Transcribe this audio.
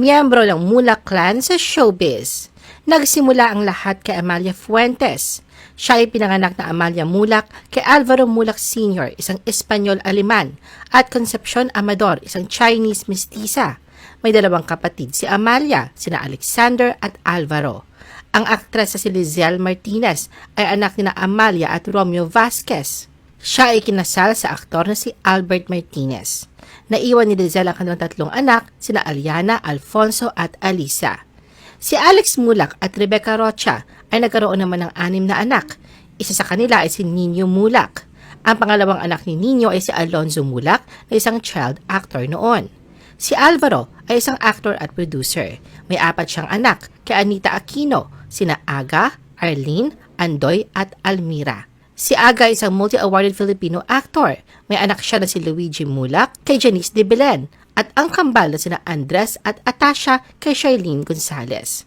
miyembro ng Mulak clan sa showbiz. Nagsimula ang lahat kay Amalia Fuentes. Siya ay pinanganak na Amalia Mulak kay Alvaro Mulak Sr., isang Espanyol-Aleman, at Concepcion Amador, isang Chinese mestiza. May dalawang kapatid si Amalia, sina Alexander at Alvaro. Ang aktres na si Lizel Martinez ay anak ni Amalia at Romeo Vasquez. Siya ay kinasal sa aktor na si Albert Martinez. Naiwan ni Lizel ang kanilang tatlong anak, sina Aliana, Alfonso at Alisa. Si Alex Mulak at Rebecca Rocha ay nagkaroon naman ng 6 na anak. Isa sa kanila ay si Nino Mulak. Ang pangalawang anak ni Nino ay si Alonzo Mulak na isang child actor noon. Si Alvaro ay isang actor at producer. May 4 siyang anak kay Anita Aquino, sina Aga, Arlene, Andoy at Almira. Si Aga ay isang multi-awarded Filipino actor. May anak siya na si Luigi Mulak kay Janice de Belen at ang kambal na sina Andres at Atasha kay Charlene Gonzalez.